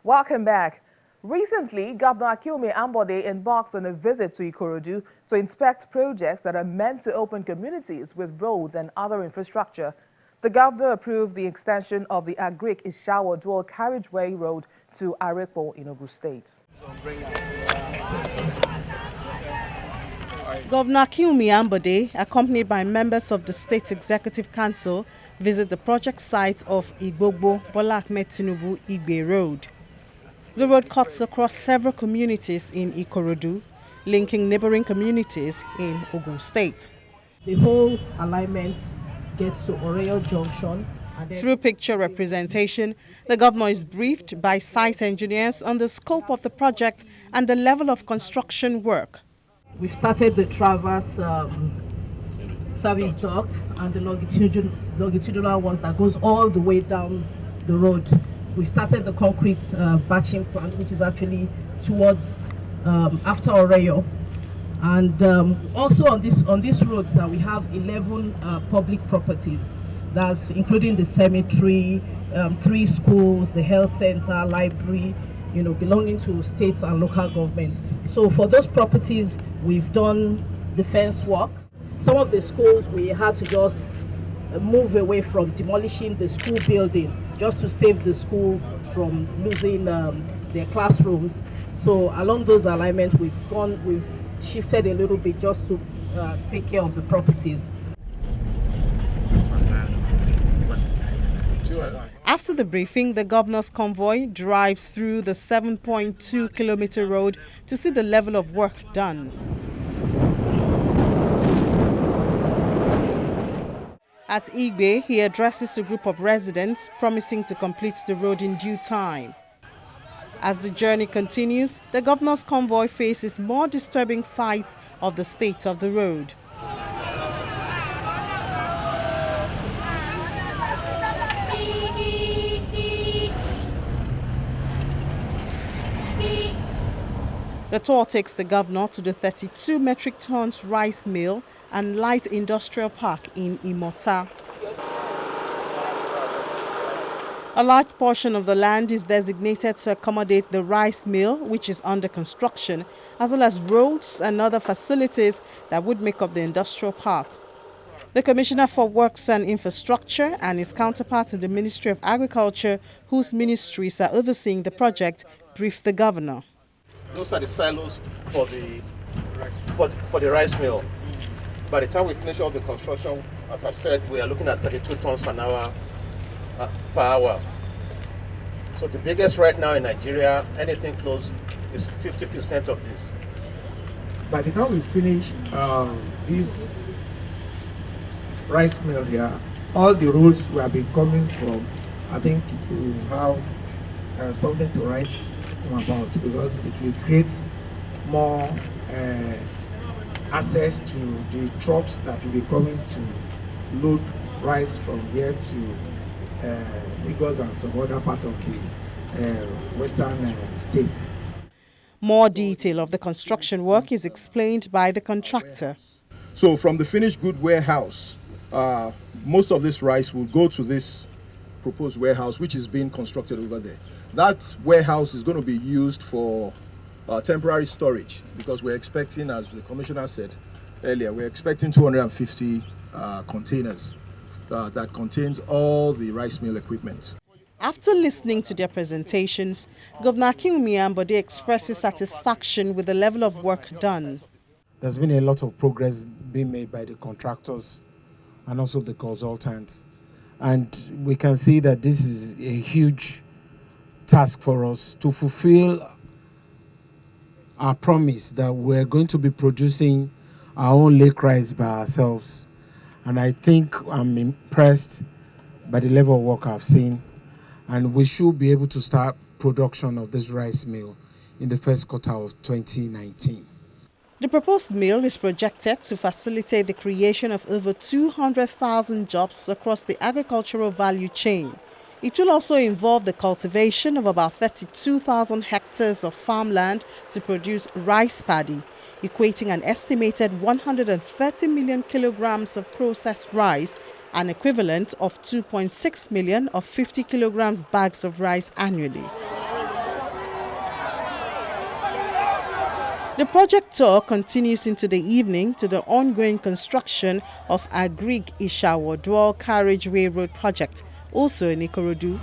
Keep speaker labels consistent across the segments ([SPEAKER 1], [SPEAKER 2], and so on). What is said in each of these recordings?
[SPEAKER 1] Welcome back. Recently, Governor Agric-Ishawo-Arepo embarked on a visit to Ikorodu to inspect projects that are meant to open communities with roads and other infrastructure. The governor approved the extension of the Agric-Ishawo dual carriageway road to Arepo in Ogun State.
[SPEAKER 2] Governor Agric-Ishawo-Arepo, accompanied by members of the State Executive Council, visit the project site of Igbogbo Bola Ahmed Tinubu Igbe Road. The road cuts across several communities in Ikorodu, linking neighboring communities in Ogun State.
[SPEAKER 3] The whole alignment gets to Oreyo Junction.
[SPEAKER 2] Through picture representation, the governor is briefed by site engineers on the scope of the project and the level of construction work.
[SPEAKER 3] We've started the traverse service ducts and the longitudinal ones that goes all the way down the road. We've started the concrete batching plant, which is actually towards after Oreyo. And also on these roads, we have 11 public properties. That's including the cemetery, 3 schools, the health center, library, belonging to states and local governments. So for those properties, we've done the fence work. Some of the schools, we had to just move away from demolishing the school building just to save the school from losing their classrooms. So along those alignments, we've shifted a little bit just to take care of the properties.
[SPEAKER 2] After the briefing, the governor's convoy drives through the 7.2-kilometer road to see the level of work done. At Igbe, he addresses a group of residents, promising to complete the road in due time. As the journey continues, the governor's convoy faces more disturbing sights of the state of the road. The tour takes the governor to the 32 metric tons rice mill and light industrial park in Imota. A large portion of the land is designated to accommodate the rice mill, which is under construction, as well as roads and other facilities that would make up the industrial park. The Commissioner for Works and Infrastructure and his counterpart in the Ministry of Agriculture, whose ministries are overseeing the project, briefed the governor.
[SPEAKER 4] Those are the silos for the rice mill. By the time we finish all the construction, as I said, we are looking at 32 tons an hour per hour. So the biggest right now in Nigeria, anything close, is 50% of this.
[SPEAKER 5] By the time we finish this rice mill here, all the roads we have been coming from, I think we will have something to write about, because it will create more access to the trucks that will be coming to load rice from here to Lagos and some other part of the western states.
[SPEAKER 2] More detail of the construction work is explained by the contractor.
[SPEAKER 4] So from the finished good warehouse, most of this rice will go to this proposed warehouse, which is being constructed over there. That warehouse is going to be used for temporary storage, because we're expecting, as the commissioner said earlier, we're expecting 250 containers that contains all the rice mill equipment.
[SPEAKER 2] After listening to their presentations, Governor Agric-Ishawo-Arepo expresses satisfaction with the level of work done.
[SPEAKER 5] There's been a lot of progress being made by the contractors and also the consultants. And we can see that this is a huge task for us to fulfill our promise that we're going to be producing our own lake rice by ourselves. And I think I'm impressed by the level of work I've seen. And we should be able to start production of this rice mill in the first quarter of 2019.
[SPEAKER 2] The proposed mill is projected to facilitate the creation of over 200,000 jobs across the agricultural value chain. It will also involve the cultivation of about 32,000 hectares of farmland to produce rice paddy, equating an estimated 130 million kilograms of processed rice, an equivalent of 2.6 million of 50 kilograms bags of rice annually. The project tour continues into the evening to the ongoing construction of Agric-Ishawo dual carriageway road project, also in Ikorodu.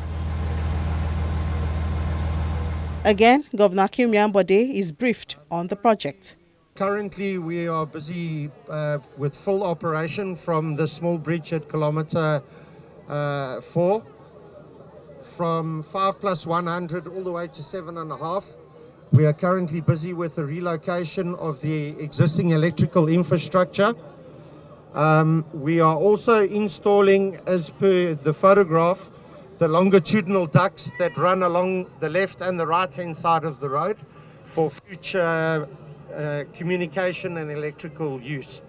[SPEAKER 2] Again, Governor Akinwumi is briefed on the project.
[SPEAKER 6] Currently, we are busy with full operation from the small bridge at kilometer 4, from 5+100 all the way to 7.5. We are currently busy with the relocation of the existing electrical infrastructure. We are also installing, as per the photograph, the longitudinal ducts that run along the left and the right-hand side of the road for future communication and electrical use.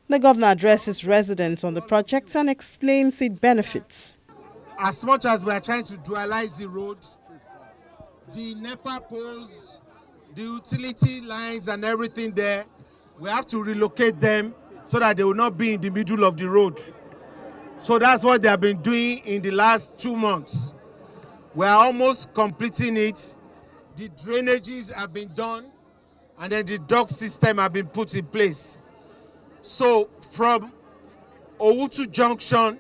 [SPEAKER 2] The governor addresses residents on the project and explains its benefits.
[SPEAKER 5] As much as we are trying to dualize the road, the NEPA poles, the utility lines and everything there, we have to relocate them so that they will not be in the middle of the road. So that's what they have been doing in the last 2 months. We are almost completing it. The drainages have been done and then the duct system have been put in place. So from Owutu Junction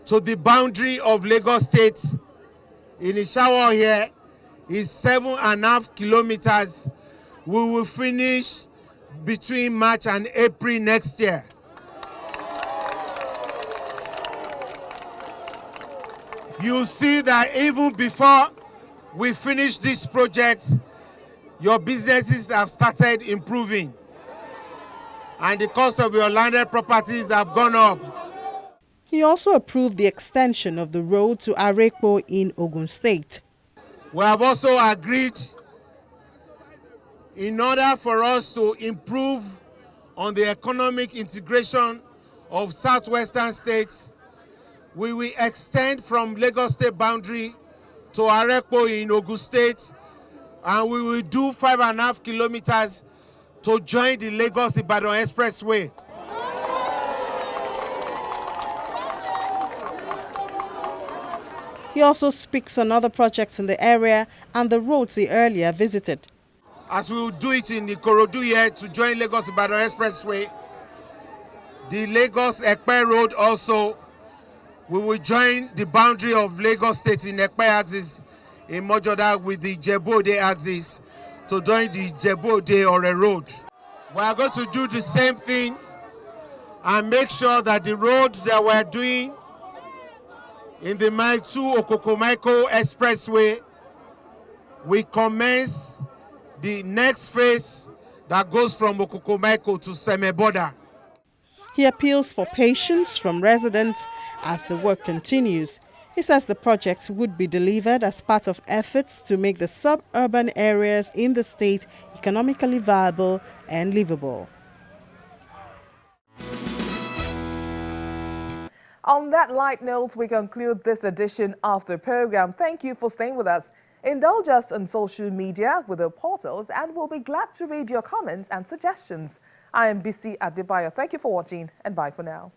[SPEAKER 5] to the boundary of Lagos State in Ishawo here is 7.5 kilometers. We will finish between March and April next year. You see that even before we finish this project, your businesses have started improving and the cost of your landed properties have gone up.
[SPEAKER 2] He also approved the extension of the road to Arepo in Ogun State.
[SPEAKER 5] We have also agreed, in order for us to improve on the economic integration of southwestern states, we will extend from Lagos State boundary to Arepo in Ogun State, and we will do 5.5 kilometers to join the Lagos-Ibadan Expressway.
[SPEAKER 2] He also speaks on other projects in the area and the roads he earlier visited.
[SPEAKER 5] As we will do it in Ikorodu here to join Lagos-Ibadan Expressway, the Lagos-Ekpe Road also, we will join the boundary of Lagos State in Ekpe axis in Mojoda with the Ijebu-Ode axis to join the Ijebu-Ode-Ore Road. We are going to do the same thing and make sure that the road that we are doing in the Mile 2 Okokomaiko Expressway, we commence the next phase that goes from Okokomaiko to Semeboda.
[SPEAKER 2] He appeals for patience from residents as the work continues. He says the project would be delivered as part of efforts to make the suburban areas in the state economically viable and livable.
[SPEAKER 1] On that light note, we conclude this edition of the program. Thank you for staying with us. Indulge us on social media with the portals, and we'll be glad to read your comments and suggestions. I am BC Adebayo. Thank you for watching, and bye for now.